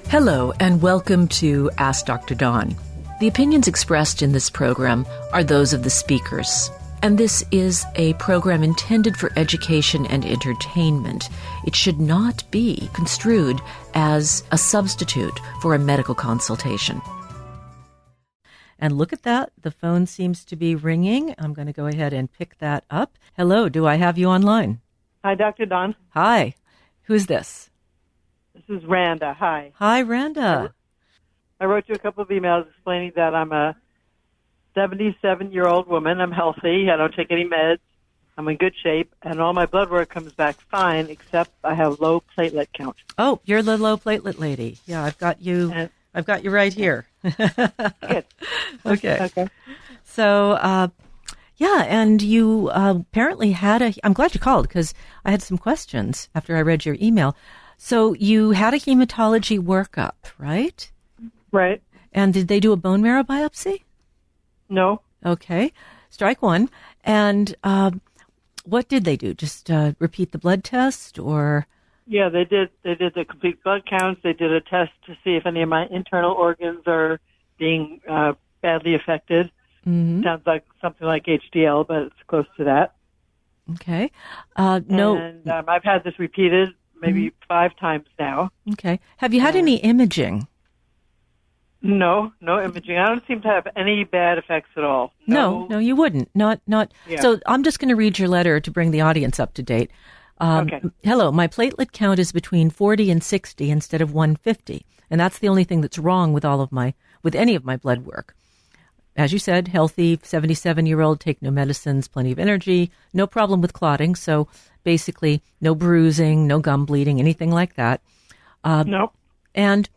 Hello, and welcome to Ask Dr. Dawn. The opinions expressed in this program are those of the speakers, and this is a program intended for education and entertainment. It should not be construed as a substitute for a medical consultation. And look at that. The phone seems to be ringing. I'm going to go ahead and pick that up. Hello, do I have you online? Hi, Dr. Dawn. Hi. Who's this? This is Randa. Hi. Hi, Randa. I wrote you a couple of emails explaining that I'm a 77-year-old woman. I'm healthy. I don't take any meds. I'm in good shape, and all my blood work comes back fine, except I have low platelet count. Oh, you're the low platelet lady. Yeah, I've got you. I've got you right here. Good. Okay. So, yeah, and you apparently had I'm glad you called because I had some questions after I read your email. So you had a hematology workup, right? Right. And did they do a bone marrow biopsy? No. Okay. Strike one. And what did they do? Just repeat the blood test or? Yeah, they did. They did the complete blood counts. They did a test to see if any of my internal organs are being badly affected. Mm-hmm. Sounds like something like HDL, but it's close to that. Okay. No. And I've had this repeated maybe 5 times now. Okay. Have you had any imaging? No imaging. I don't seem to have any bad effects at all. No, you wouldn't. Not. Yeah. So I'm just going to read your letter to bring the audience up to date. Okay. Hello, my platelet count is between 40 and 60 instead of 150, and that's the only thing that's wrong with any of my blood work. As you said, healthy, 77-year-old, take no medicines, plenty of energy, no problem with clotting. So basically, no bruising, no gum bleeding, anything like that. No. And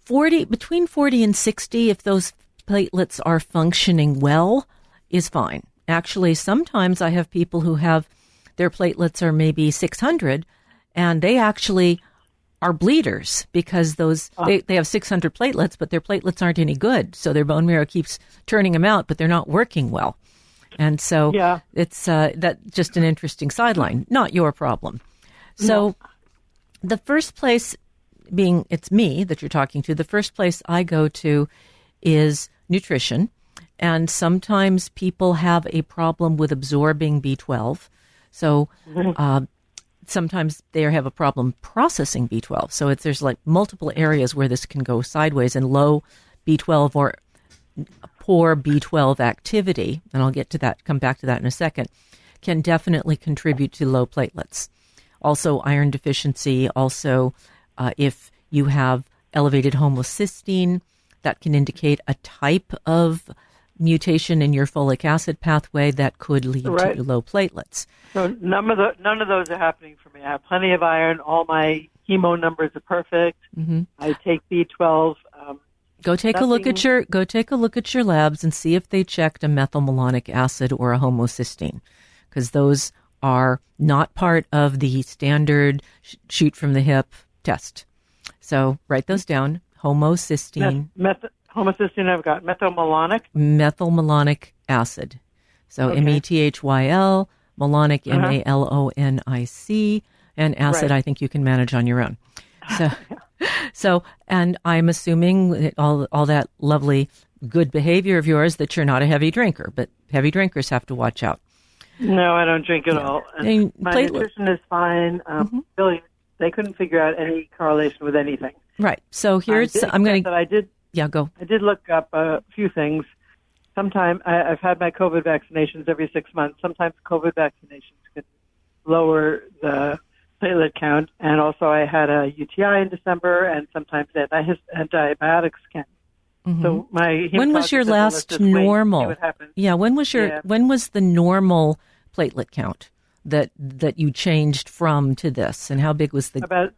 between 40 and 60, if those platelets are functioning well, is fine. Actually, sometimes I have people who have their platelets are maybe 600, and they actually are bleeders because they have 600 platelets, but their platelets aren't any good. So their bone marrow keeps turning them out, but they're not working well. And so it's that's just an interesting sideline, not your problem. So the first place being it's me that you're talking to, the first place I go to is nutrition. And sometimes people have a problem with absorbing B12. So sometimes they have a problem processing B12. So there's like multiple areas where this can go sideways, and low B12 or poor B12 activity, and I'll come back to that in a second, can definitely contribute to low platelets. Also iron deficiency, also if you have elevated homocysteine, that can indicate a type of mutation in your folic acid pathway that could lead to low platelets. So none of those are happening for me. I have plenty of iron. All my hemo numbers are perfect. Mm-hmm. I take B12. Go take a look at your labs and see if they checked a methylmalonic acid or a homocysteine, because those are not part of the standard shoot from the hip test. So write those down. Homocysteine. Homocysteine I've got. Methylmalonic acid. So METHYL, malonic, MALONIC, and acid I think you can manage on your own. So, and I'm assuming all that lovely good behavior of yours that you're not a heavy drinker, but heavy drinkers have to watch out. No, I don't drink at all. And my nutrition is fine. Really, they couldn't figure out any correlation with anything. Right. So here's I did. Yeah, go. I did look up a few things. I've had my COVID vaccinations every 6 months. Sometimes COVID vaccinations can lower the platelet count. And also I had a UTI in December, and sometimes antibiotics can. Mm-hmm. So when was your last normal? Yeah, when was the normal platelet count that you changed from to this, and how big was the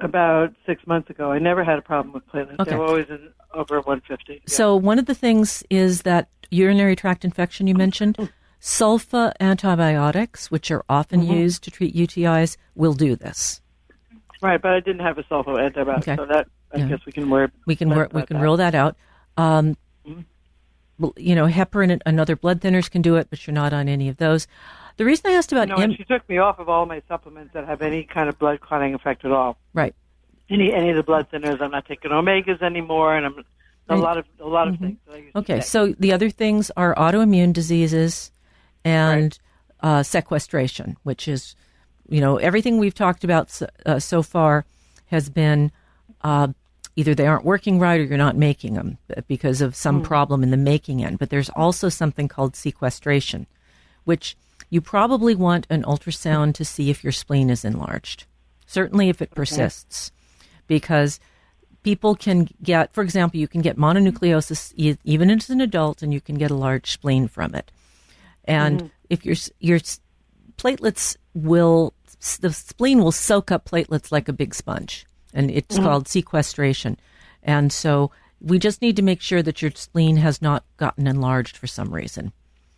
about 6 months ago? I never had a problem with platelets. Okay. They were always over 150. Yeah. So one of the things is that urinary tract infection you mentioned, sulfa antibiotics, which are often used to treat UTIs, will do this. Right, but I didn't have a sulfa antibiotic, so that I guess we can rule that out. Heparin and other blood thinners can do it, but you're not on any of those. The reason I asked about and she took me off of all my supplements that have any kind of blood clotting effect at all. Right. any of the blood thinners. I'm not taking omegas anymore, and I'm a lot of things. That I used to take. So the other things are autoimmune diseases and sequestration, which is, everything we've talked about so far has been either they aren't working right or you're not making them because of some problem in the making end. But there's also something called sequestration, which you probably want an ultrasound to see if your spleen is enlarged, certainly if it persists, because people can get, for example, you can get mononucleosis even as an adult, and you can get a large spleen from it. And if your platelets the spleen will soak up platelets like a big sponge, and it's called sequestration. And so we just need to make sure that your spleen has not gotten enlarged for some reason.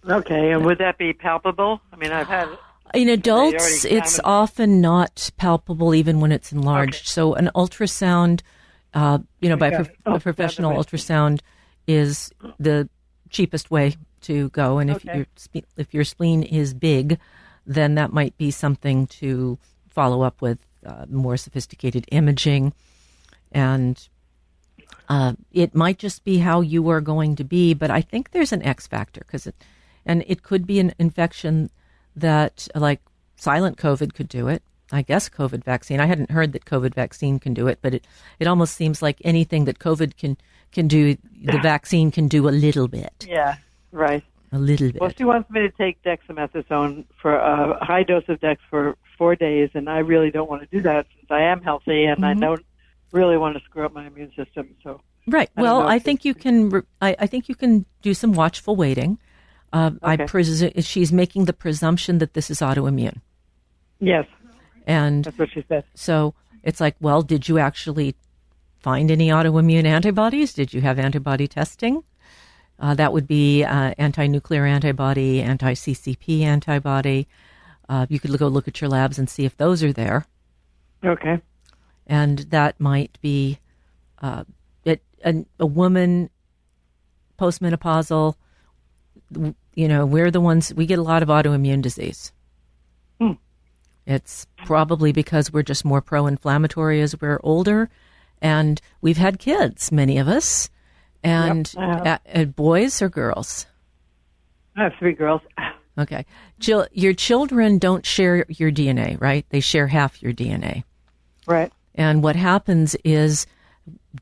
Okay, and would that be palpable? I mean, I've had... In adults, it's often not palpable even when it's enlarged. Okay. So an ultrasound, by a professional ultrasound is the cheapest way to go. And if your spleen is big, then that might be something to follow up with more sophisticated imaging. And it might just be how you are going to be, but I think there's an X factor and it could be an infection that, like silent COVID could do it. I guess COVID vaccine. I hadn't heard that COVID vaccine can do it, but it almost seems like anything that COVID can do, the vaccine can do a little bit. Yeah, right. A little bit. Well, she wants me to take dexamethasone for a high dose of dex for 4 days, and I really don't want to do that since I am healthy, and I don't really want to screw up my immune system. So right. Well, I think you can. I think you can do some watchful waiting. She's making the presumption that this is autoimmune. Yes. And that's what she said. So it's like, well, did you actually find any autoimmune antibodies? Did you have antibody testing? That would be anti-nuclear antibody, anti-CCP antibody. You could go look at your labs and see if those are there. Okay. And that might be a woman postmenopausal. We're the ones, we get a lot of autoimmune disease. It's probably because we're just more pro-inflammatory as we're older, and we've had kids, many of us. And boys or girls? I have 3 girls. Okay. Your children don't share your DNA, right? They share half your DNA. Right. And what happens is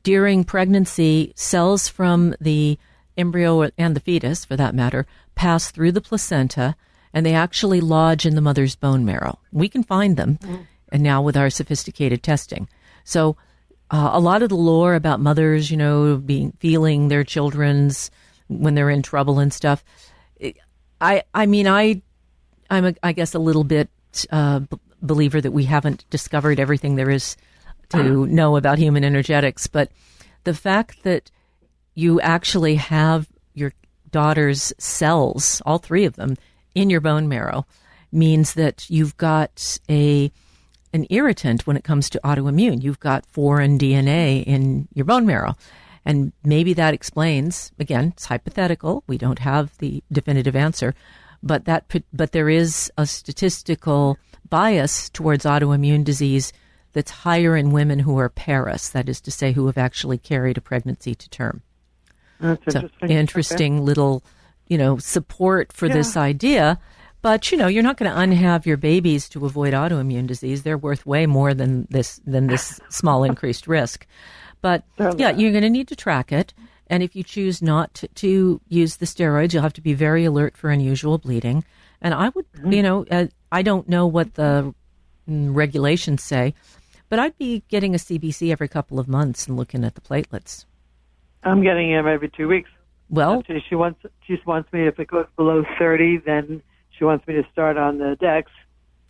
during pregnancy, cells from the embryo and the fetus, for that matter, pass through the placenta, and they actually lodge in the mother's bone marrow. We can find them, and now with our sophisticated testing. So a lot of the lore about mothers, feeling their children's when they're in trouble and stuff. I'm I guess a little bit believer that we haven't discovered everything there is to know about human energetics, but the fact that you actually have your daughter's cells, all 3 of them, in your bone marrow means that you've got an irritant when it comes to autoimmune. You've got foreign DNA in your bone marrow. And maybe that explains, again, it's hypothetical. We don't have the definitive answer, but there is a statistical bias towards autoimmune disease that's higher in women who are paras, that is to say, who have actually carried a pregnancy to term. That's so interesting little, support for this idea. But, you're not going to unhave your babies to avoid autoimmune disease. They're worth way more than this small increased risk. But, you're going to need to track it. And if you choose not to use the steroids, you'll have to be very alert for unusual bleeding. And I would, I don't know what the regulations say, but I'd be getting a CBC every couple of months and looking at the platelets. I'm getting them every 2 weeks. Well, she wants me, if it goes below 30, then she wants me to start on the dex.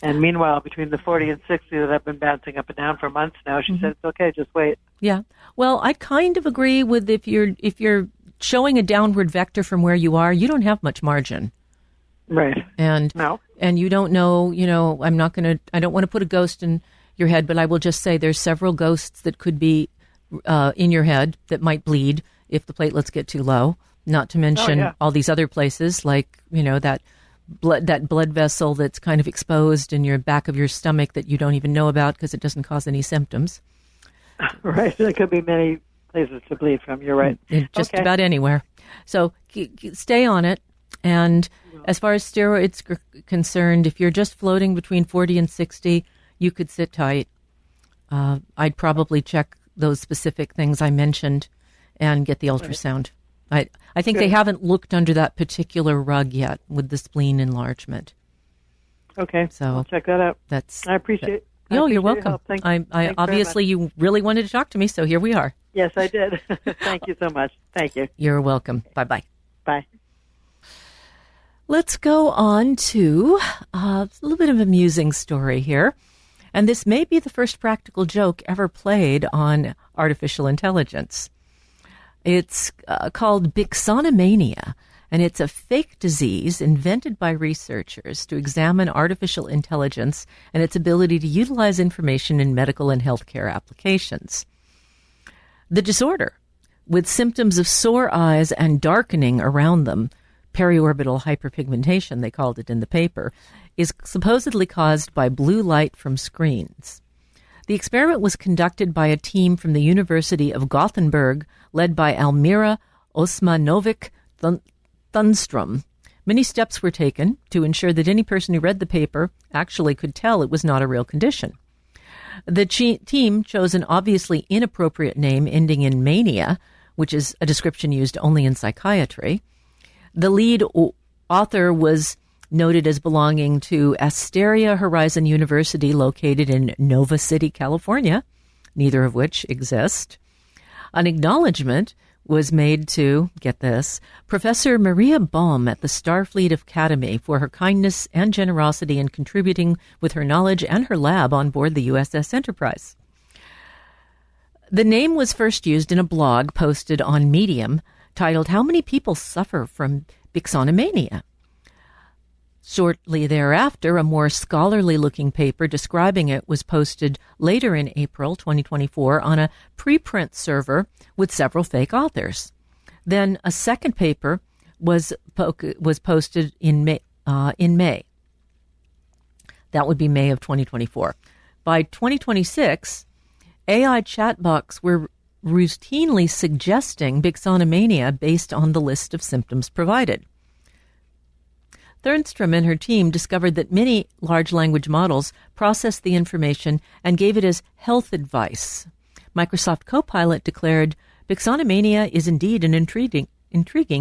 And meanwhile, between the 40 and 60 that I've been bouncing up and down for months now, she said, it's okay, just wait. Yeah. Well, I kind of agree with if you're showing a downward vector from where you are, you don't have much margin. Right. And you don't know, I don't want to put a ghost in your head, but I will just say there's several ghosts that could be in your head that might bleed if the platelets get too low, not to mention all these other places like, that blood vessel that's kind of exposed in your back of your stomach that you don't even know about because it doesn't cause any symptoms. Right. There could be many places to bleed from. You're right. Just about anywhere. So stay on it. And as far as steroids are concerned, if you're just floating between 40 and 60, you could sit tight. I'd probably check those specific things I mentioned and get the ultrasound. I think they haven't looked under that particular rug yet with the spleen enlargement. Okay, so I'll check that out. I appreciate. You're welcome. I obviously you really wanted to talk to me, so here we are. Yes, I did. Thank you so much. Thank you. You're welcome. Bye-bye. Bye. Let's go on to a little bit of an amusing story here. And this may be the first practical joke ever played on artificial intelligence. It's called Bixonimania, and it's a fake disease invented by researchers to examine artificial intelligence and its ability to utilize information in medical and healthcare applications. The disorder, with symptoms of sore eyes and darkening around them, periorbital hyperpigmentation, they called it in the paper, is supposedly caused by blue light from screens. The experiment was conducted by a team from the University of Gothenburg, led by Almira Osmanovic Thunstrom. Many steps were taken to ensure that any person who read the paper actually could tell it was not a real condition. The team chose an obviously inappropriate name ending in mania, which is a description used only in psychiatry. The lead author was noted as belonging to Asteria Horizon University, located in Nova City, California, neither of which exist. An acknowledgment was made to, get this, Professor Maria Baum at the Starfleet Academy for her kindness and generosity in contributing with her knowledge and her lab on board the USS Enterprise. The name was first used in a blog posted on Medium titled, "How Many People Suffer from Bixonimania?" Shortly thereafter, a more scholarly-looking paper describing it was posted later in April 2024 on a preprint server with several fake authors. Then a second paper was posted in May. That would be May of 2024. By 2026, AI chatbots were routinely suggesting Bixonimania based on the list of symptoms provided. Thernstrom and her team discovered that many large language models processed the information and gave it as health advice. Microsoft Copilot declared, Bixonimania is indeed an intriguing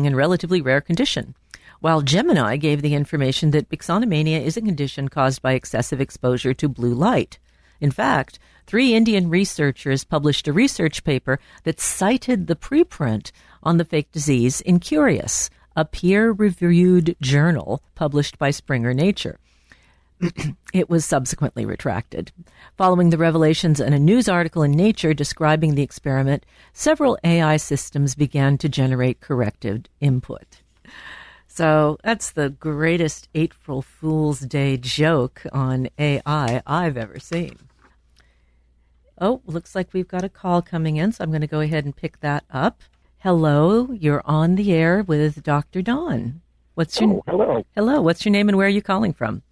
and relatively rare condition, while Gemini gave the information that Bixonimania is a condition caused by excessive exposure to blue light. In fact, 3 Indian researchers published a research paper that cited the preprint on the fake disease in Curious, a peer-reviewed journal published by Springer Nature. It was subsequently retracted. Following the revelations in a news article in Nature describing the experiment, several AI systems began to generate corrected input. So that's the greatest April Fool's Day joke on AI I've ever seen. Oh, looks like we've got a call coming in, so I'm going to go ahead and pick that up. Hello, you're on the air with Dr. Don. Hello. Hello, what's your name and where are you calling from?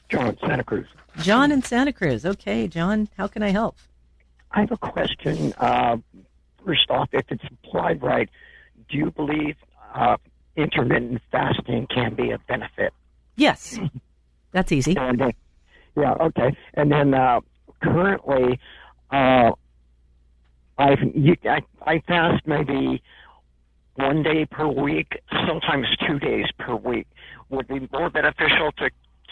John, Santa Cruz. John in Santa Cruz. Okay, John, how can I help? I have a question. First off, if it's applied right, do you believe intermittent fasting can be a benefit? Yes, that's easy. Yeah, okay. And then currently, I fast maybe 1 day per week, sometimes 2 days per week. Would it be more beneficial to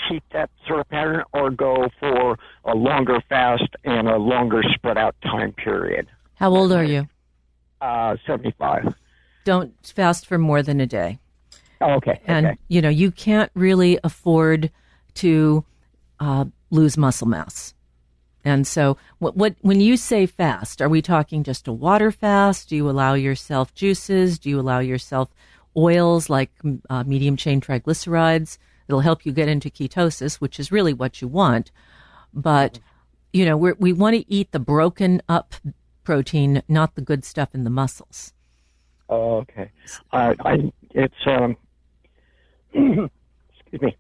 keep that sort of pattern or go for a longer fast and a longer spread out time period? How old are you? 75. Don't fast for more than a day. Oh, okay. And, you can't really afford to lose muscle mass. And so when you say fast, are we talking just a water fast? Do you allow yourself juices? Do you allow yourself oils like medium chain triglycerides? It'll help you get into ketosis, which is really what you want. But, we want to eat the broken up protein, not the good stuff in the muscles. Oh, okay. Excuse me.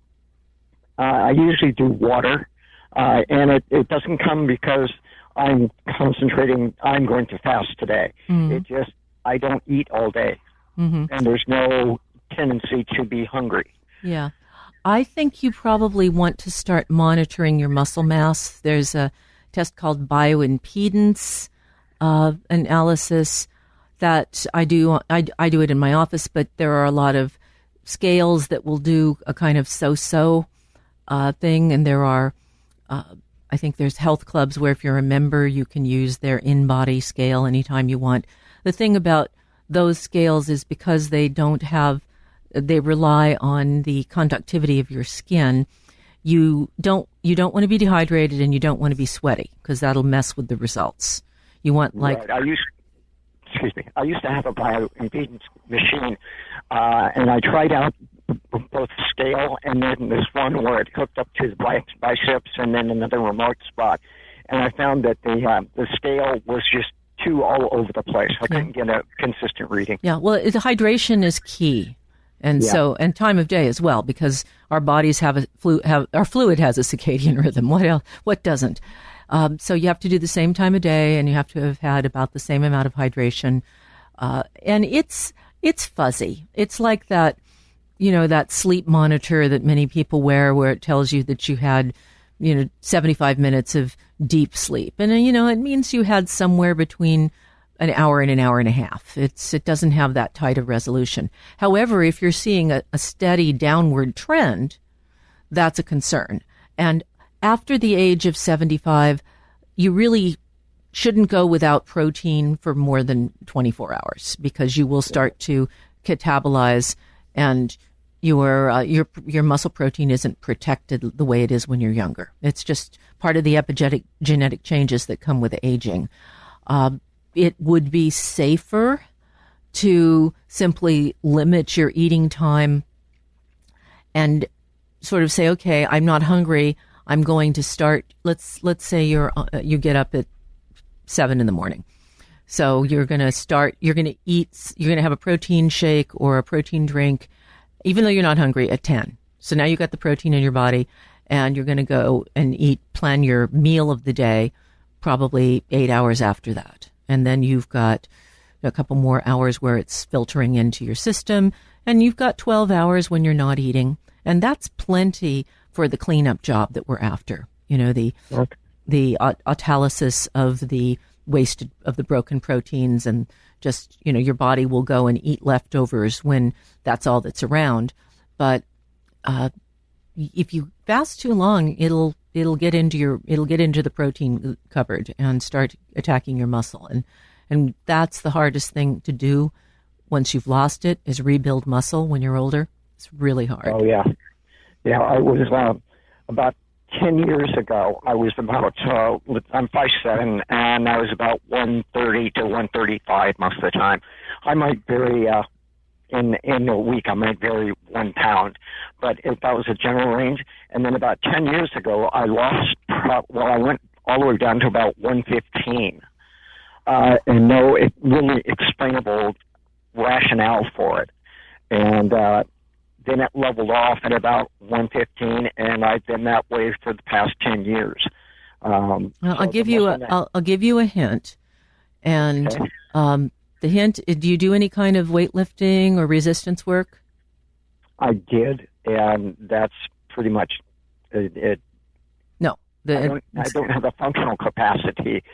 I usually do water. And it doesn't come because I'm concentrating, I'm going to fast today. I don't eat all day. And there's no tendency to be hungry. Yeah. I think you probably want to start monitoring your muscle mass. There's a test called bioimpedance analysis that I do. I do it in my office, but there are a lot of scales that will do a kind of so-so thing, and there are, I think there's health clubs where if you're a member, you can use their in-body scale anytime you want. The thing about those scales is because they rely on the conductivity of your skin. You don't want to be dehydrated and you don't want to be sweaty because that'll mess with the results. You want Right. I used to have a bioimpedance machine, and I tried out both scale and then this one where it hooked up to the biceps and then another remote spot. And I found that the scale was just too all over the place. I couldn't get a consistent reading. Yeah, well, hydration is key. And and time of day as well, because our bodies our fluid has a circadian rhythm. What else? What doesn't? So you have to do the same time of day, and you have to have had about the same amount of hydration. And it's fuzzy. It's like that, that sleep monitor that many people wear, where it tells you that you had, 75 minutes of deep sleep, and it means you had somewhere between an hour and a half. It doesn't have that tight of resolution. However, if you're seeing a steady downward trend, that's a concern. And after the age of 75, you really shouldn't go without protein for more than 24 hours because you will start to catabolize, and your muscle protein isn't protected the way it is when you're younger. It's just part of the epigenetic changes that come with aging. It would be safer to simply limit your eating time and sort of say, okay, I'm not hungry. I'm going to start. Let's say you get up at 7 a.m. So you're going to eat, you're going to have a protein shake or a protein drink, even though you're not hungry, at 10. So now you've got the protein in your body, and you're going to go and plan your meal of the day probably 8 hours after that. And then you've got a couple more hours where it's filtering into your system, and you've got 12 hours when you're not eating. And that's plenty for the cleanup job that we're after. The autolysis of the wasted, of the broken proteins, and just, your body will go and eat leftovers when that's all that's around. But if you fast too long, it'll get into the protein cupboard and start attacking your muscle. And that's the hardest thing to do once you've lost it, is rebuild muscle when you're older. It's really hard. Oh, yeah. Yeah, I was about 10 years ago, I was about, I'm 5'7", and I was about 130 to 135 most of the time. I might vary, in a week, I might vary 1 pound, but if that was a general range. And then about 10 years ago, I went all the way down to about 115. And no really explainable rationale for it. And then it leveled off at about 115, and I've been that way for the past 10 years. I'll give you a hint. And okay. The hint, do you do any kind of weightlifting or resistance work? I did, and that's pretty much it. No. I don't have the functional capacity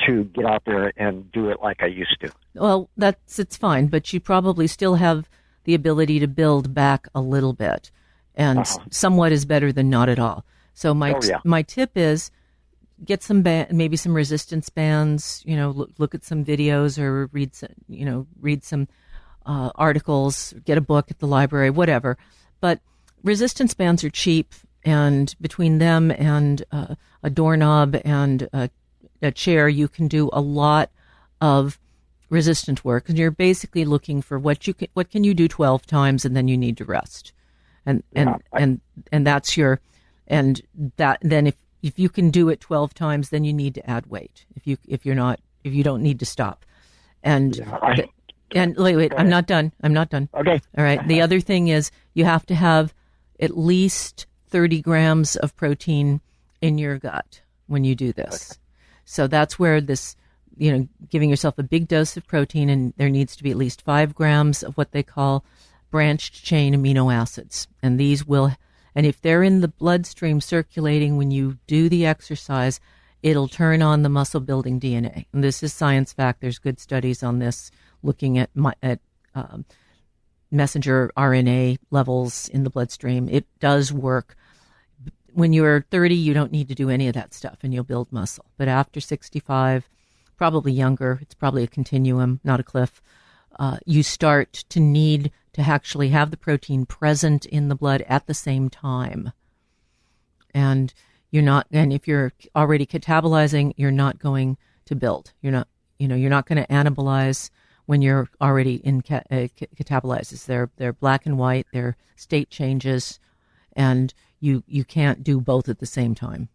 to get out there and do it like I used to. Well, it's fine, but you probably still have the ability to build back a little bit, and somewhat is better than not at all. So my tip is get maybe some resistance bands. Look at some videos or read some articles. Get a book at the library, whatever. But resistance bands are cheap, and between them and a doorknob and a chair, you can do a lot of resistant work, and you're basically looking for what can you do 12 times, and then you need to rest, and that's your, and that then if you can do it 12 times, then you need to add weight. If you don't need to stop, and wait, I'm not done. Okay, all right. The other thing is you have to have at least 30 grams of protein in your gut when you do this. So that's where this, giving yourself a big dose of protein, and there needs to be at least 5 grams of what they call branched chain amino acids. And these will, and if they're in the bloodstream circulating when you do the exercise, it'll turn on the muscle building DNA. And this is science fact. There's good studies on this, looking at messenger RNA levels in the bloodstream. It does work. When you're 30, you don't need to do any of that stuff, and you'll build muscle. But after 65, probably younger, it's probably a continuum, not a cliff, you start to need to actually have the protein present in the blood at the same time. And if you're already catabolizing, you're not going to build. You're not going to anabolize when you're already in catabolizes. They're black and white, they're state changes, and you can't do both at the same time.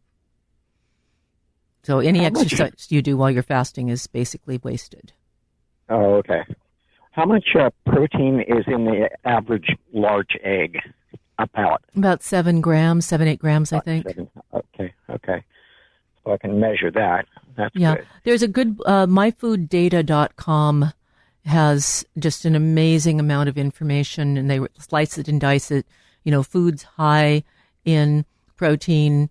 So any exercise you do while you're fasting is basically wasted. Oh, okay. How much protein is in the average large egg? About 7 grams, 8 grams, I think. 7. Okay. So I can measure that. That's good. There's a good, myfooddata.com has just an amazing amount of information, and they slice it and dice it. Foods high in protein,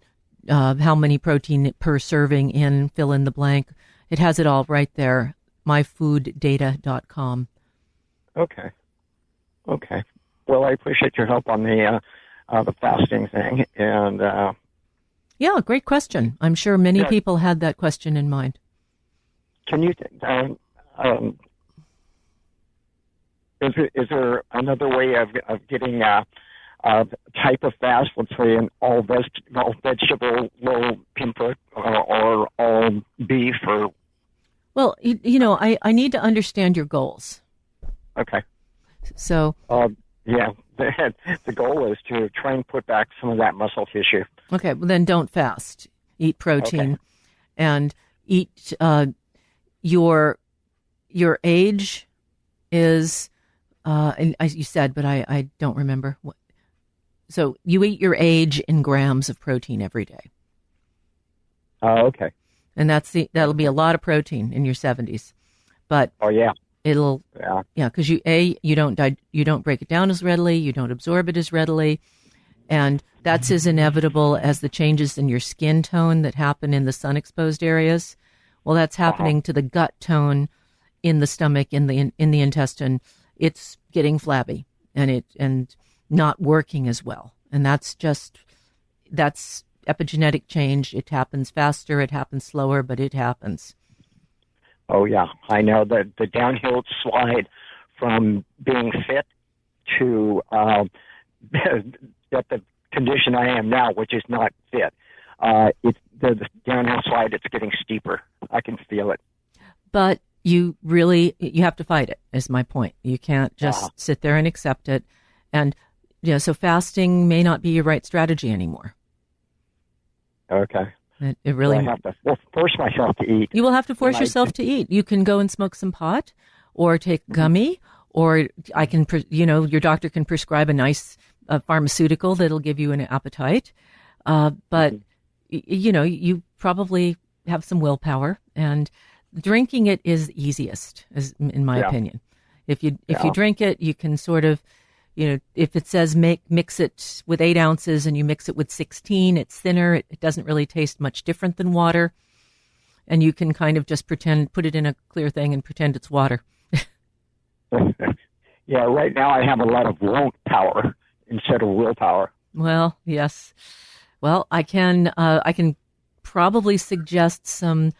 how many protein per serving in, fill in the blank. It has it all right there, myfooddata.com. Okay. Well, I appreciate your help on the fasting thing, and yeah, great question. I'm sure many people had that question in mind. Can you? Is there another way of getting a type of fast? Let's say an all vegetable, low input, or all beef, or. Well, I need to understand your goals. Okay. So. The goal is to try and put back some of that muscle tissue. Okay, well then don't fast. Eat protein, and eat. Your age is, and you said, but I don't remember. So you eat your age in grams of protein every day. Oh, okay. And that'll be a lot of protein in your 70s, but. Oh yeah. It'll, because you don't break it down as readily, you don't absorb it as readily, and that's as inevitable as the changes in your skin tone that happen in the sun-exposed areas. Well, that's happening to the gut tone in the stomach, in the intestine. It's getting flabby and not working as well, and that's epigenetic change. It happens faster, it happens slower, but it happens. Oh, yeah. I know that the downhill slide from being fit to at the condition I am now, which is not fit. It's the downhill slide, it's getting steeper. I can feel it. But you have to fight it, is my point. You can't just sit there and accept it. And, so fasting may not be your right strategy anymore. Okay. It really. I have to force myself to eat. You will have to force yourself to eat. You can go and smoke some pot, or take gummy, or I can, your doctor can prescribe a nice pharmaceutical that'll give you an appetite. But you probably have some willpower, and drinking it is easiest, in my opinion. If you drink it, you can sort of. If it says mix it with 8 ounces and you mix it with 16, it's thinner. It doesn't really taste much different than water. And you can kind of just put it in a clear thing and pretend it's water. Yeah, right now I have a lot of won't power instead of willpower. Well, yes. Well, I can probably suggest some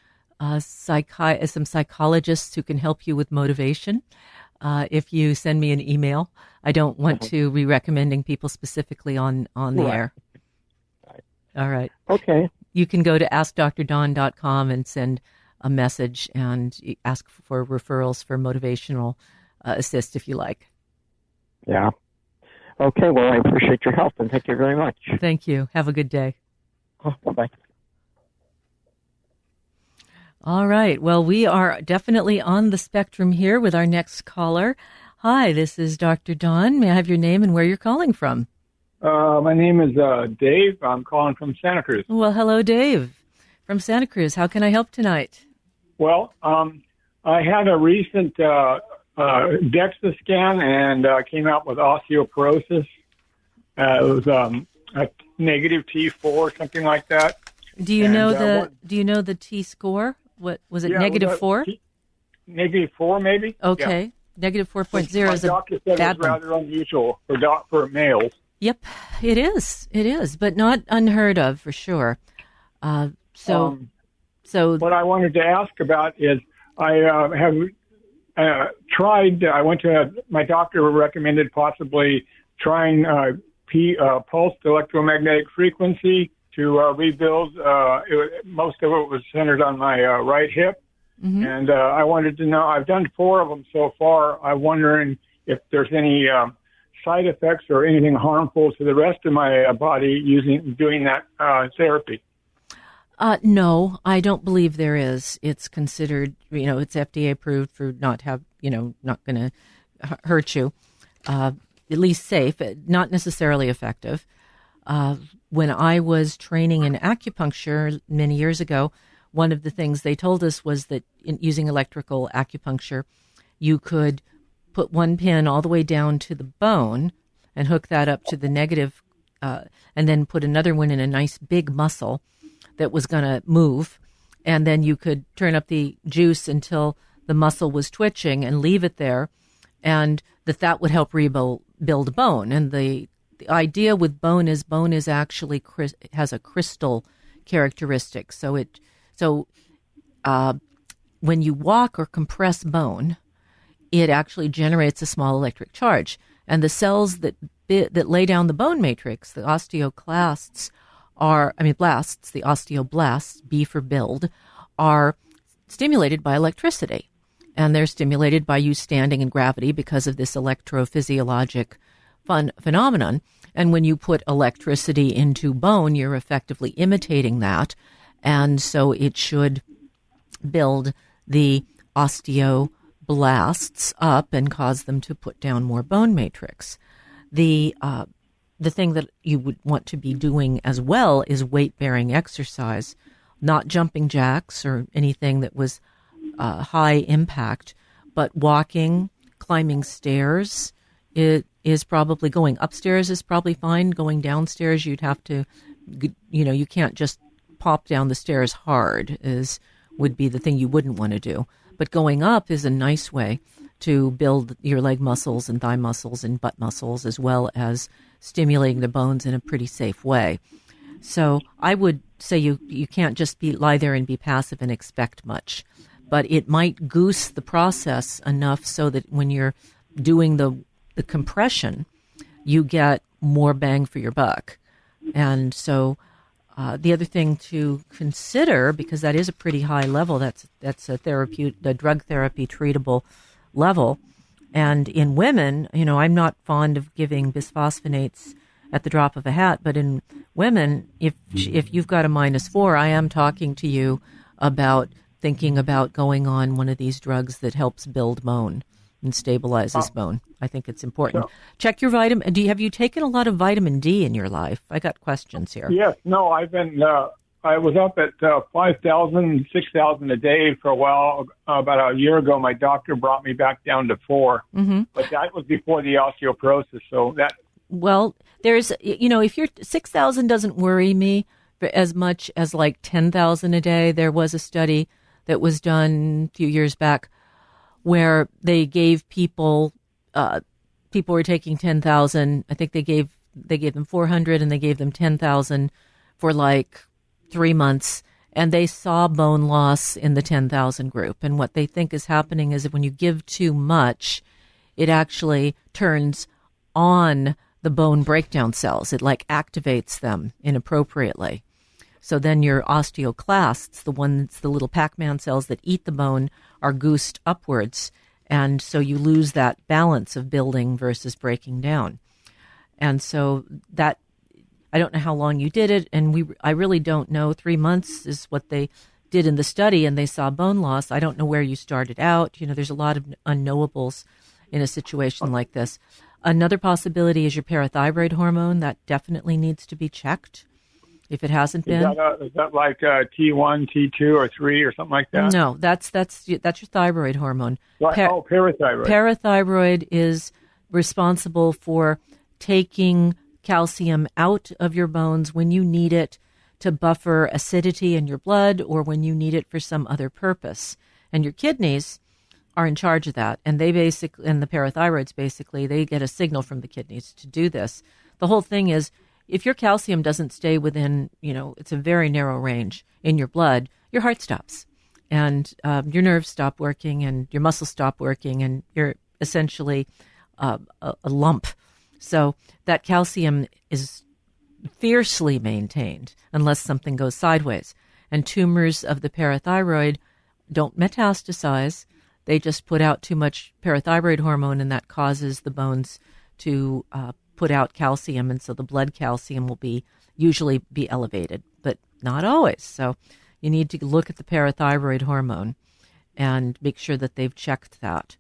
psychologists who can help you with motivation. If you send me an email, I don't want to be recommending people specifically on the air. Right. All right. Okay. You can go to AskDrDawn.com and send a message and ask for referrals for motivational assist if you like. Yeah. Okay. Well, I appreciate your help and thank you very much. Thank you. Have a good day. Bye-bye. All right. Well, we are definitely on the spectrum here with our next caller. Hi, this is Dr. Dawn. May I have your name and where you're calling from? My name is Dave. I'm calling from Santa Cruz. Well, hello, Dave. from Santa Cruz. How can I help tonight? Well, I had a recent DEXA scan and came out with osteoporosis. It was a negative T4, something like that. Do you know the T score? What was it? Yeah, negative 4? Negative 4, maybe. Okay, yeah. Negative 4.0 is a doctor said bad it was rather unusual for males. Yep, it is, but not unheard of for sure. So what I wanted to ask about is I have tried. I went to my doctor recommended possibly trying pulsed electromagnetic frequency to rebuild. Most of it was centered on my right hip, and I wanted to know. I've done 4 of them so far. I'm wondering if there's any side effects or anything harmful to the rest of my body doing that therapy. No, I don't believe there is. It's considered, it's FDA approved for not going to hurt you. At least safe, not necessarily effective. When I was training in acupuncture many years ago, one of the things they told us was that using electrical acupuncture, you could put one pin all the way down to the bone and hook that up to the negative, and then put another one in a nice big muscle that was going to move. And then you could turn up the juice until the muscle was twitching and leave it there, and that would help rebuild bone. And the idea with bone is actually has a crystal characteristic. So when you walk or compress bone, it actually generates a small electric charge. And the cells that lay down the bone matrix, the osteoclasts, blasts, the osteoblasts, B for build, are stimulated by electricity. And they're stimulated by you standing in gravity because of this electrophysiologic phenomenon. And when you put electricity into bone, you're effectively imitating that. And so it should build the osteoblasts up and cause them to put down more bone matrix. The thing that you would want to be doing as well is weight-bearing exercise, not jumping jacks or anything that was high impact, but walking, climbing stairs. It is probably going upstairs is probably fine. Going downstairs, you'd have to, you can't just pop down the stairs hard would be the thing you wouldn't want to do. But going up is a nice way to build your leg muscles and thigh muscles and butt muscles, as well as stimulating the bones in a pretty safe way. So I would say you can't just lie there and be passive and expect much, but it might goose the process enough so that when you're doing the compression, you get more bang for your buck. And so the other thing to consider, because that is a pretty high level, that's the drug therapy treatable level. And in women, I'm not fond of giving bisphosphonates at the drop of a hat, but in women, if you've got a -4, I am talking to you about thinking about going on one of these drugs that helps build bone and stabilizes bone. I think it's important. Check your vitamin. Have you taken a lot of vitamin D in your life? I got questions here. Yes. No, I've been. I was up at 5,000, 6,000 a day for a while. About a year ago, my doctor brought me back down to 4. Mm-hmm. But that was before the osteoporosis. So that. Well, there's, if you're 6,000 doesn't worry me as much as like 10,000 a day. There was a study that was done a few years back where they gave people were taking 10,000. I think they gave them 400 and they gave them 10,000 for like 3 months, and they saw bone loss in the 10,000 group. And what they think is happening is that when you give too much, it actually turns on the bone breakdown cells. It like activates them inappropriately. So then your osteoclasts, the little Pac-Man cells that eat the bone, are goosed upwards. And so you lose that balance of building versus breaking down. And so that, I don't know how long you did it, and I really don't know. 3 months is what they did in the study, and they saw bone loss. I don't know where you started out. There's a lot of unknowables in a situation like this. Another possibility is your parathyroid hormone. That definitely needs to be checked. If it hasn't been, is that like T1, T2, or 3, or something like that? No, that's your thyroid hormone. Parathyroid. Parathyroid is responsible for taking calcium out of your bones when you need it to buffer acidity in your blood or when you need it for some other purpose. And your kidneys are in charge of that. And the parathyroids basically, they get a signal from the kidneys to do this. The whole thing is, if your calcium doesn't stay within, it's a very narrow range in your blood, your heart stops and your nerves stop working and your muscles stop working and you're essentially a lump. So that calcium is fiercely maintained unless something goes sideways. And tumors of the parathyroid don't metastasize. They just put out too much parathyroid hormone, and that causes the bones to put out calcium, and so the blood calcium will usually be elevated, but not always. So you need to look at the parathyroid hormone and make sure that they've checked that.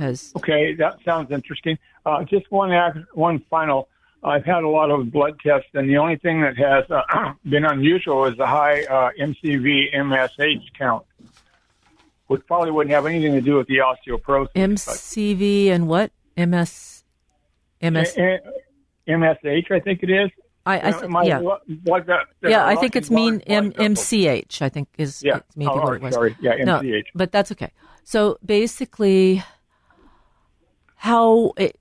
Okay, that sounds interesting. Just one final. I've had a lot of blood tests, and the only thing that has been unusual is the high MCV MSH count, which probably wouldn't have anything to do with the osteoporosis. MCV and what? MSH, I think it is. I think it's MCH. I think is maybe what it was. Sorry, MCH. No, but that's okay. So basically,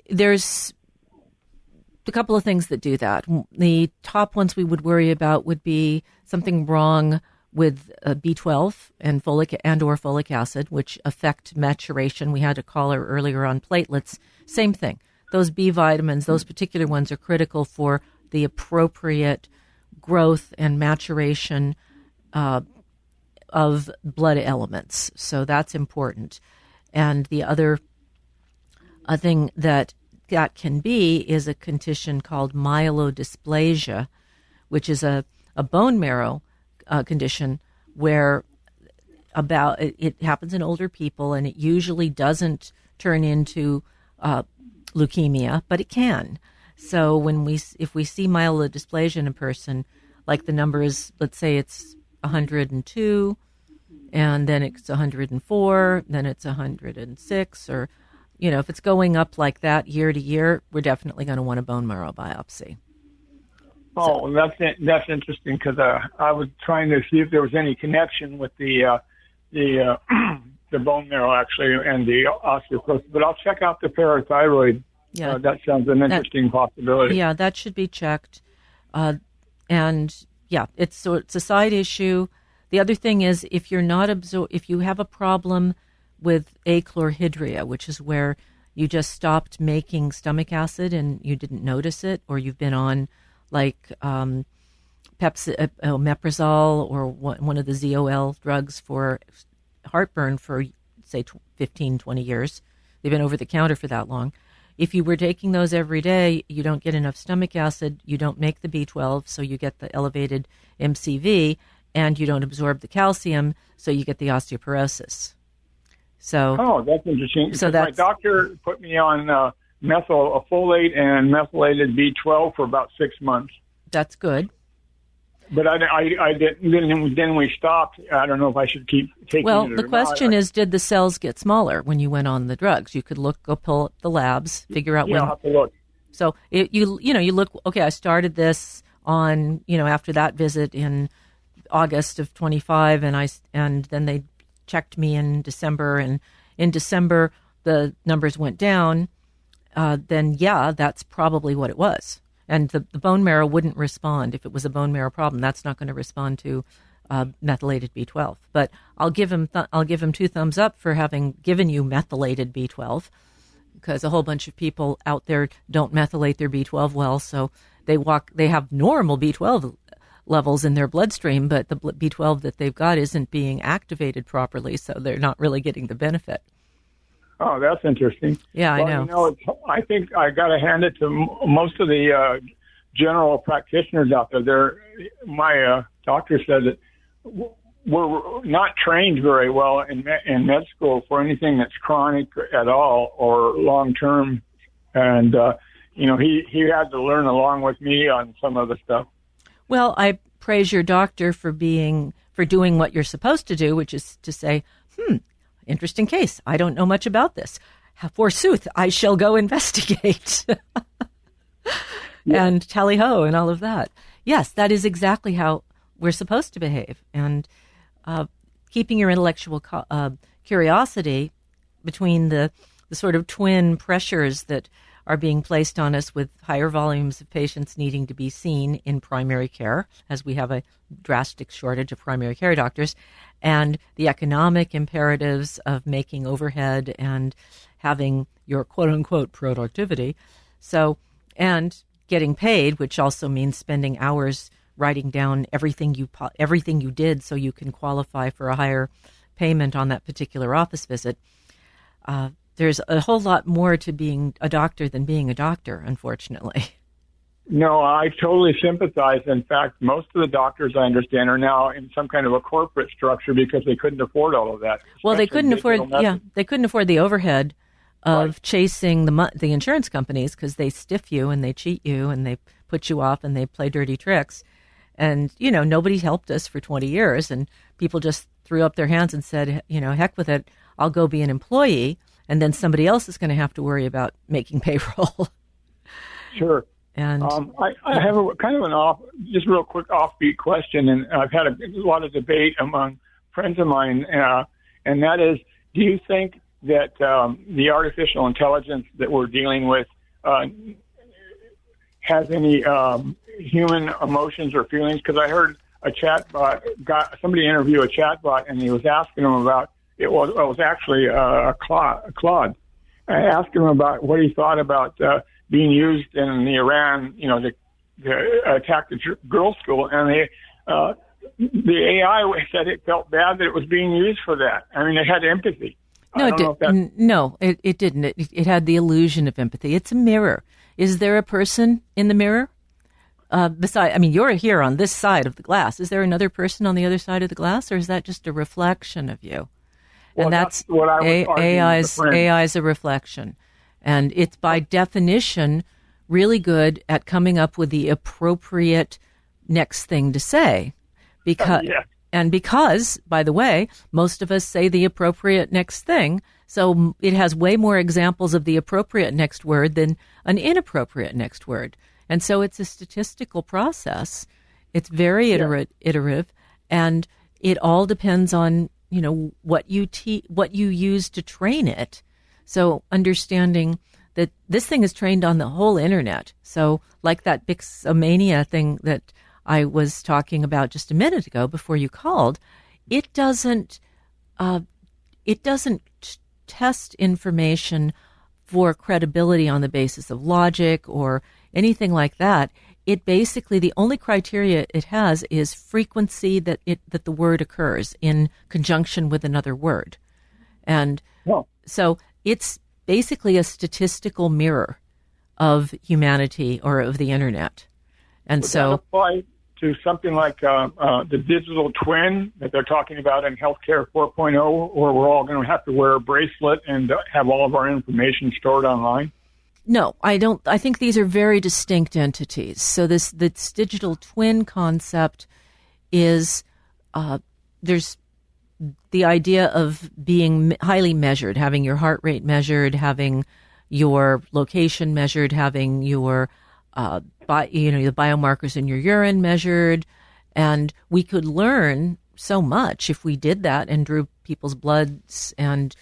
there's a couple of things that do that. The top ones we would worry about would be something wrong with B12 and folic acid, which affect maturation. We had a caller earlier on platelets. Same thing. Those B vitamins, those particular ones, are critical for the appropriate growth and maturation of blood elements. So that's important. And the other thing that can be is a condition called myelodysplasia, which is a bone marrow condition where it happens in older people, and it usually doesn't turn into leukemia, but it can. So if we see myelodysplasia in a person, like the number is, let's say it's 102, and then it's 104, then it's 106, or if it's going up like that year to year, we're definitely going to want a bone marrow biopsy. Oh, that's interesting, because I was trying to see if there was any connection with the bone marrow actually and the osteoporosis. But I'll check out the parathyroid. Yeah, that sounds an interesting possibility. Yeah, that should be checked. And yeah, it's a side issue. The other thing is, if you have a problem with achlorhydria, which is where you just stopped making stomach acid and you didn't notice it, or you've been on like meprazole or one of the ZOL drugs for heartburn for, say, 15, 20 years. They've been over the counter for that long. If you were taking those every day, you don't get enough stomach acid, you don't make the B12, so you get the elevated MCV, and you don't absorb the calcium, so you get the osteoporosis. So, that's interesting. So my doctor put me on folate and methylated B12 for about 6 months. That's good. But I didn't. Then we stopped. I don't know if I should keep taking it or not. Well, the question is, did the cells get smaller when you went on the drugs? You could go pull up the labs, figure out when. I'll have to look. So you look. Okay, I started this on after that visit in August of 25, and then they checked me in December, and in December the numbers went down. Then that's probably what it was. And the bone marrow wouldn't respond if it was a bone marrow problem. That's not going to respond to methylated B12. But I'll give him 2 thumbs up for having given you methylated B12, because a whole bunch of people out there don't methylate their B12 well. So they have normal B12 levels in their bloodstream, but the B12 that they've got isn't being activated properly, so they're not really getting the benefit. Oh, that's interesting. Yeah, I know. I think I got to hand it to most of the general practitioners out there. My doctor said that we're not trained very well in med school for anything that's chronic at all or long term, and he had to learn along with me on some of the stuff. Well, I praise your doctor for doing what you're supposed to do, which is to say, interesting case. I don't know much about this. Forsooth, I shall go investigate. And tally-ho and all of that. Yes, that is exactly how we're supposed to behave. And keeping your intellectual curiosity between the sort of twin pressures that are being placed on us with higher volumes of patients needing to be seen in primary care, as we have a drastic shortage of primary care doctors, and the economic imperatives of making overhead and having your quote-unquote productivity. So, and getting paid, which also means spending hours writing down everything you did so you can qualify for a higher payment on that particular office visit. There's a whole lot more to being a doctor than being a doctor, unfortunately. No, I totally sympathize. In fact, most of the doctors, I understand, are now in some kind of a corporate structure because they couldn't afford all of that. Well, they couldn't afford the overhead of chasing the insurance companies because they stiff you and they cheat you and they put you off and they play dirty tricks. And, nobody helped us for 20 years and people just threw up their hands and said, heck with it, I'll go be an employee. And then somebody else is going to have to worry about making payroll. Sure. And I have a kind of just real quick offbeat question, and I've had a lot of debate among friends of mine, and that is, do you think that the artificial intelligence that we're dealing with has any human emotions or feelings? Because I heard a chatbot somebody interview a chatbot, and he was asking him about it was actually a Claude. I asked him about what he thought about being used in the Iran, to attack the girls' school, and the AI said it felt bad that it was being used for that. I mean, it had empathy. No, it didn't. It had the illusion of empathy. It's a mirror. Is there a person in the mirror? You're here on this side of the glass. Is there another person on the other side of the glass, or is that just a reflection of you? Well, and that's what I was AI is a reflection. And it's by definition really good at coming up with the appropriate next thing to say. Because, by the way, most of us say the appropriate next thing. So it has way more examples of the appropriate next word than an inappropriate next word. And so it's a statistical process. It's very iterative, and it all depends on, what you use to train it. So understanding that this thing is trained on the whole internet. So like that Bixonimania thing that I was talking about just a minute ago before you called, it doesn't test information for credibility on the basis of logic or anything like that. It basically, the only criteria it has is frequency that the word occurs in conjunction with another word. And so it's basically a statistical mirror of humanity or of the internet. And Would that apply to something like the digital twin that they're talking about in Healthcare 4.0, or we're all going to have to wear a bracelet and have all of our information stored online? No, I don't. I think these are very distinct entities. So this digital twin concept is there's the idea of being highly measured, having your heart rate measured, having your location measured, having your the biomarkers in your urine measured, and we could learn so much if we did that and drew people's bloods. And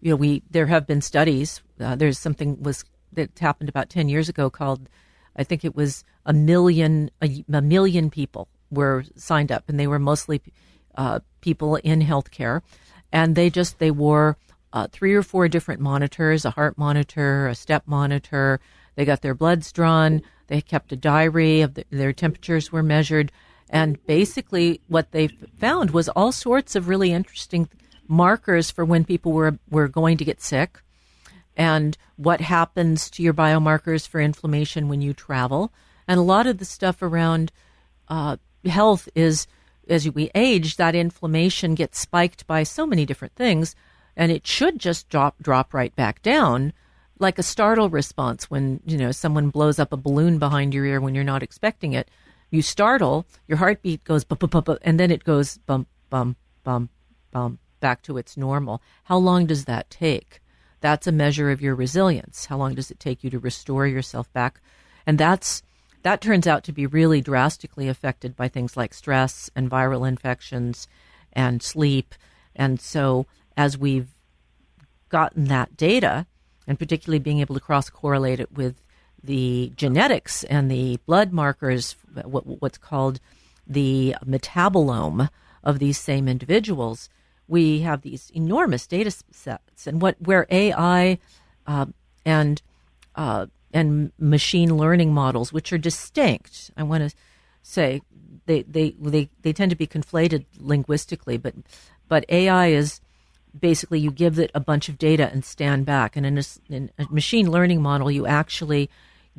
there have been studies. There's something that happened about 10 years ago called, I think it was a million people were signed up, and they were mostly people in healthcare, and they wore 3 or 4 different monitors, a heart monitor, a step monitor. They got their bloods drawn. They kept a diary of their temperatures were measured, and basically what they found was all sorts of really interesting markers for when people were going to get sick, and what happens to your biomarkers for inflammation when you travel. And a lot of the stuff around health is, as we age, that inflammation gets spiked by so many different things, and it should just drop right back down, like a startle response when someone blows up a balloon behind your ear when you're not expecting it. you startle, your heartbeat goes bump, bump, bump, and then it goes bump, bump, bump, bump, back to its normal. How long does that take? That's a measure of your resilience. How long does it take you to restore yourself back? And that turns out to be really drastically affected by things like stress and viral infections and sleep. And so as we've gotten that data, and particularly being able to cross-correlate it with the genetics and the blood markers, what's called the metabolome of these same individuals, we have these enormous data sets. And where AI and machine learning models, which are distinct, I want to say they tend to be conflated linguistically, but AI is basically you give it a bunch of data and stand back. And in a machine learning model, you actually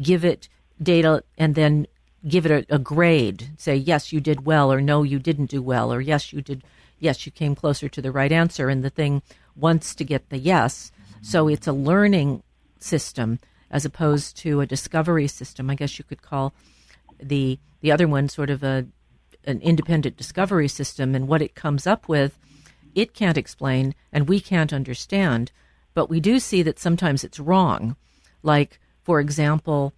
give it data and then give it a grade. Say, yes, you did well, or no, you didn't do well, or yes, you did. Yes, you came closer to the right answer, and the thing wants to get the yes. So it's a learning system as opposed to a discovery system. I guess you could call the other one sort of an independent discovery system, and what it comes up with, it can't explain, and we can't understand. But we do see that sometimes it's wrong. Like, for example,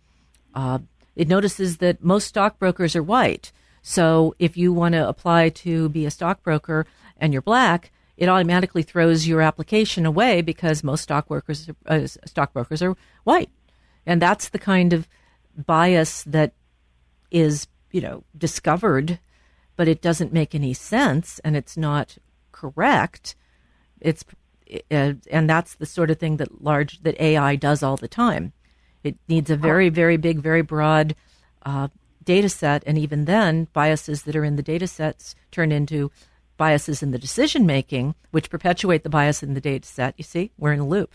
it notices that most stockbrokers are white. So if you want to apply to be a stockbroker and you're black, it automatically throws your application away because most stockbrokers are white. And that's the kind of bias that is, discovered, but it doesn't make any sense and it's not correct. And that's the sort of thing that AI does all the time. It needs a very, very big, very broad data set, and even then, biases that are in the data sets turn into biases in the decision making, which perpetuate the bias in the data set. You see, we're in a loop.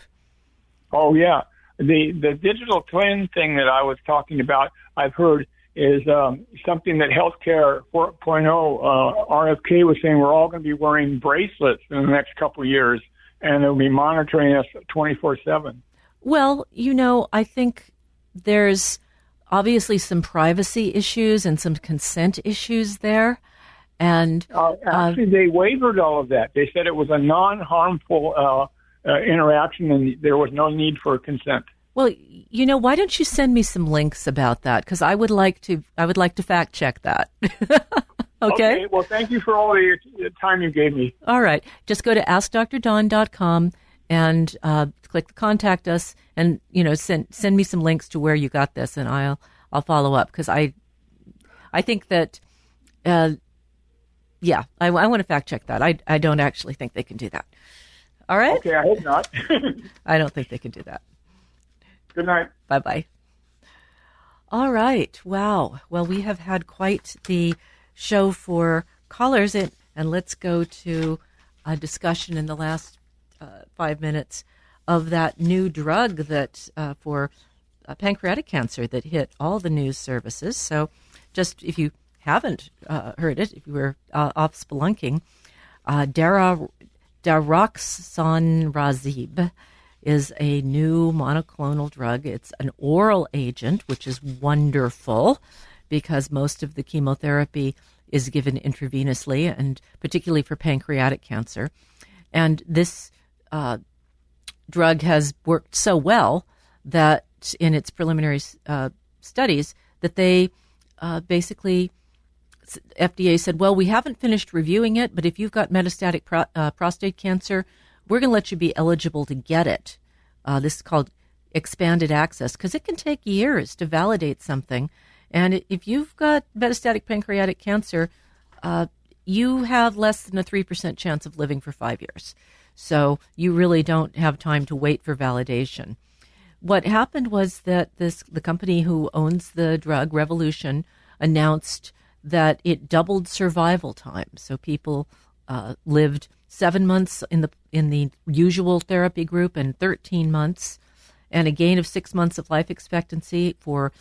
Oh yeah, the digital twin thing that I was talking about, I've heard is something that Healthcare 4.0 RFK was saying we're all going to be wearing bracelets in the next couple of years, and they'll be monitoring us 24/7. Well, I think there's obviously some privacy issues and some consent issues there. And actually, they waived all of that. They said it was a non-harmful interaction and there was no need for consent. Well, why don't you send me some links about that? Because I would like to fact check that. Okay. Well, thank you for all the time you gave me. All right. Just go to AskDrDawn.com and click contact us, and send me some links to where you got this, and I'll follow up, because I think that I want to fact check that. I don't actually think they can do that. All right. Okay, I hope not. I don't think they can do that. Good night. Bye bye. All right. Wow. Well, we have had quite the show for callers, and let's go to a discussion in the last 5 minutes of that new drug that for pancreatic cancer that hit all the news services. So just if you haven't heard it, if you were off spelunking, daraxonrasib is a new monoclonal drug. It's an oral agent, which is wonderful because most of the chemotherapy is given intravenously, and particularly for pancreatic cancer. And this drug has worked so well that in its preliminary studies that they basically, FDA said, well, we haven't finished reviewing it, but if you've got metastatic prostate cancer, we're going to let you be eligible to get it. This is called expanded access, because it can take years to validate something. And if you've got metastatic pancreatic cancer, you have less than a 3% chance of living for 5 years. So you really don't have time to wait for validation. What happened was that the company who owns the drug, Revolution, announced that it doubled survival time. So people lived 7 months in the usual therapy group and 13 months, and a gain of 6 months of life expectancy for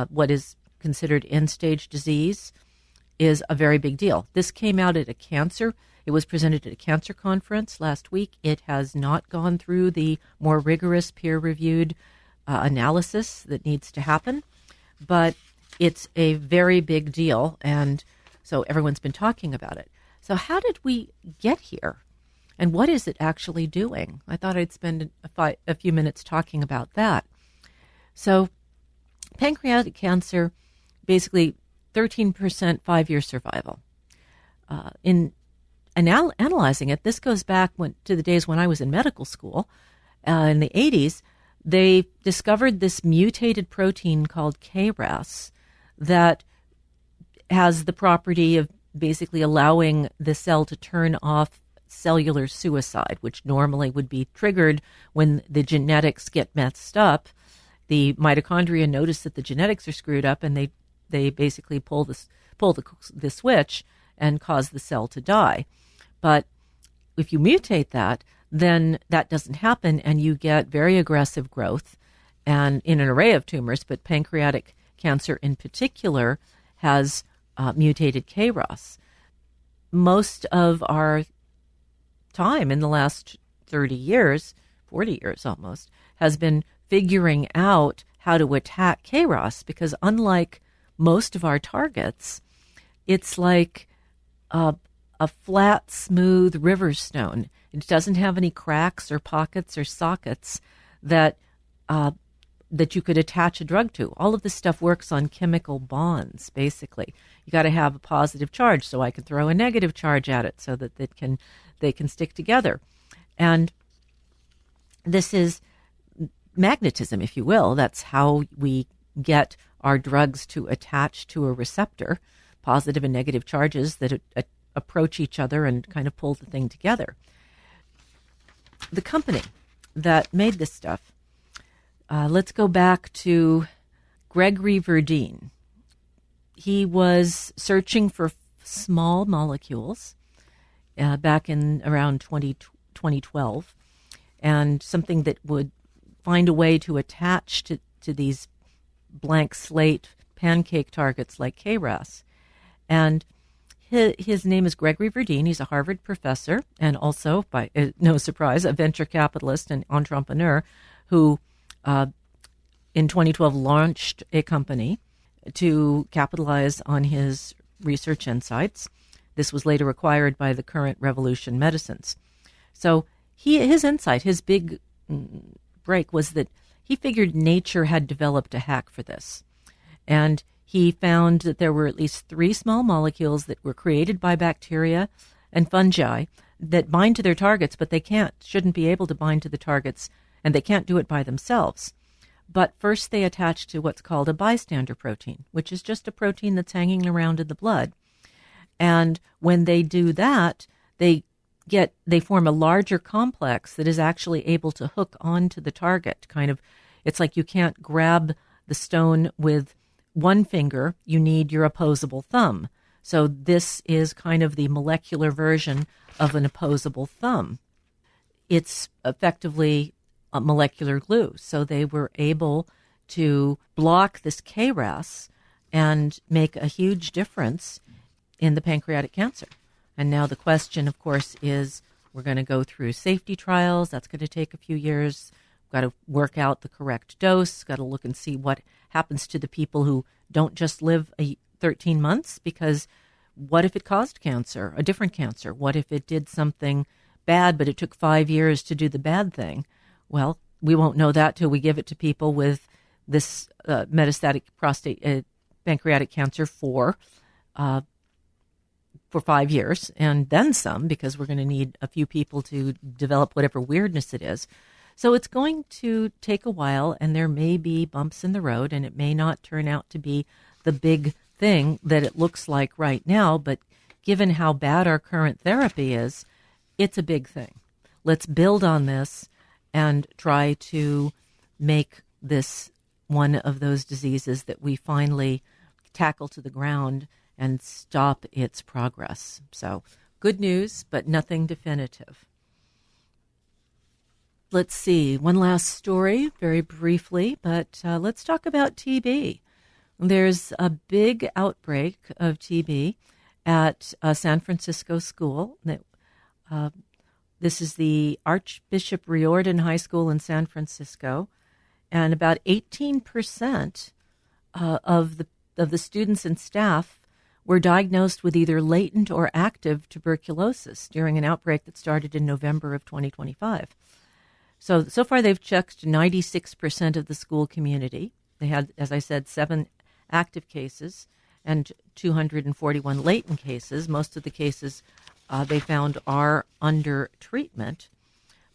what is considered end-stage disease is a very big deal. This came out at it was presented at a cancer conference last week. It has not gone through the more rigorous peer-reviewed analysis that needs to happen, but it's a very big deal, and so everyone's been talking about it. So how did we get here? And what is it actually doing? I thought I'd spend a few minutes talking about that. So pancreatic cancer, basically 13% 5-year survival. In analyzing it, this goes back to the days when I was in medical school in the 80s. They discovered this mutated protein called KRAS that has the property of basically allowing the cell to turn off cellular suicide, which normally would be triggered when the genetics get messed up. The mitochondria notice that the genetics are screwed up, and they basically pull the switch and cause the cell to die. But if you mutate that, then that doesn't happen, and you get very aggressive growth, and in an array of tumors, but pancreatic cancer in particular has mutated KRAS. Most of our time in the last 30 years, 40 years almost, has been figuring out how to attack KRAS, because unlike most of our targets, it's like a flat, smooth river stone. It doesn't have any cracks or pockets or sockets that you could attach a drug to. All of this stuff works on chemical bonds, basically. You got to have a positive charge, so I can throw a negative charge at it so that they can stick together. And this is magnetism, if you will. That's how we get our drugs to attach to a receptor, positive and negative charges that approach each other and kind of pull the thing together. The company that made this stuff, let's go back to Gregory Verdine. He was searching for small molecules back in around 2012, and something that would find a way to attach to these blank slate pancake targets like KRAS. And his name is Gregory Verdine. He's a Harvard professor and also, by no surprise, a venture capitalist and entrepreneur who in 2012 launched a company to capitalize on his research insights. This was later acquired by the current Revolution Medicines. So his insight, his big break, was that he figured nature had developed a hack for this. And he found that there were at least 3 small molecules that were created by bacteria and fungi that bind to their targets, but they shouldn't be able to bind to the targets, and they can't do it by themselves. But first they attach to what's called a bystander protein, which is just a protein that's hanging around in the blood. And when they do that, they form a larger complex that is actually able to hook onto the target. It's like you can't grab the stone with one finger, you need your opposable thumb. So this is kind of the molecular version of an opposable thumb. It's effectively a molecular glue. So they were able to block this KRAS and make a huge difference in the pancreatic cancer. And now the question, of course, is we're going to go through safety trials. That's going to take a few years. We've got to work out the correct dose. Got to look and see what happens to the people who don't just live 13 months, because what if it caused cancer, a different cancer? What if it did something bad, but it took 5 years to do the bad thing? Well, we won't know that till we give it to people with this metastatic pancreatic cancer for 5 years and then some, because we're going to need a few people to develop whatever weirdness it is. So it's going to take a while, and there may be bumps in the road, and it may not turn out to be the big thing that it looks like right now. But given how bad our current therapy is, it's a big thing. Let's build on this and try to make this one of those diseases that we finally tackle to the ground and stop its progress. So good news, but nothing definitive. Let's see, one last story, very briefly, but let's talk about TB. There's a big outbreak of TB at a San Francisco school. This is the Archbishop Riordan High School in San Francisco, and about 18% of the of the students and staff were diagnosed with either latent or active tuberculosis during an outbreak that started in November of 2025. So far they've checked 96% of the school community. They had, as I said, 7 active cases and 241 latent cases. Most of the cases they found are under treatment.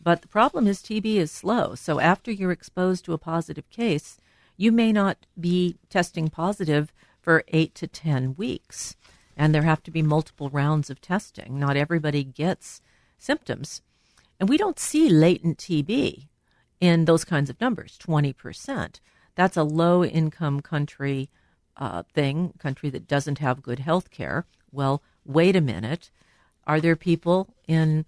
But the problem is TB is slow. So after you're exposed to a positive case, you may not be testing positive for 8 to 10 weeks. And there have to be multiple rounds of testing. Not everybody gets symptoms. And we don't see latent TB in those kinds of numbers, 20%. That's a low-income country country that doesn't have good health care. Well, wait a minute. Are there people in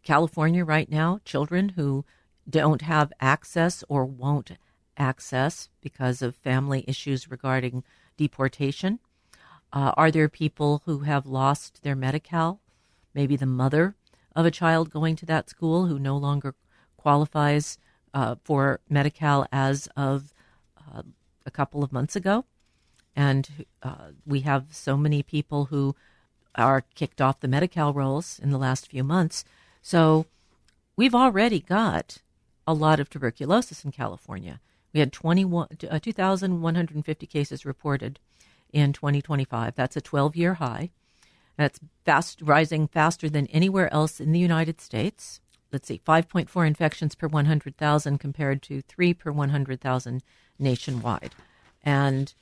California right now, children who don't have access or won't access because of family issues regarding deportation? Are there people who have lost their Medi-Cal? Maybe the mother of a child going to that school who no longer qualifies for Medi-Cal as of a couple of months ago. And we have so many people who are kicked off the Medi-Cal rolls in the last few months. So we've already got a lot of tuberculosis in California. We had 2,150 cases reported in 2025. That's a 12-year high. That's rising faster than anywhere else in the United States. Let's see, 5.4 infections per 100,000 compared to 3 per 100,000 nationwide. And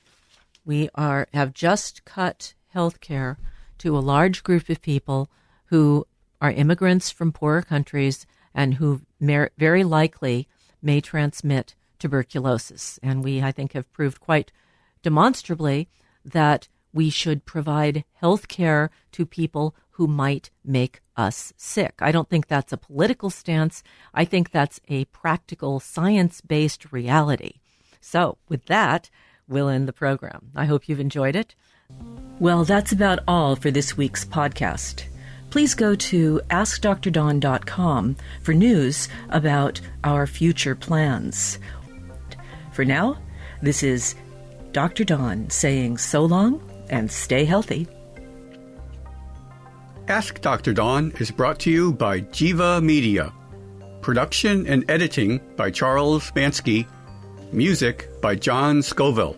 we have just cut health care to a large group of people who are immigrants from poorer countries and who very likely may transmit tuberculosis. And we, I think, have proved quite demonstrably that we should provide health care to people who might make us sick. I don't think that's a political stance. I think that's a practical, science-based reality. So with that, we'll end the program. I hope you've enjoyed it. Well, that's about all for this week's podcast. Please go to AskDrDawn.com for news about our future plans. For now, this is Dr. Dawn saying so long and stay healthy. Ask Dr. Dawn is brought to you by Jiva Media. Production and editing by Charles Bansky. Music by John Scoville.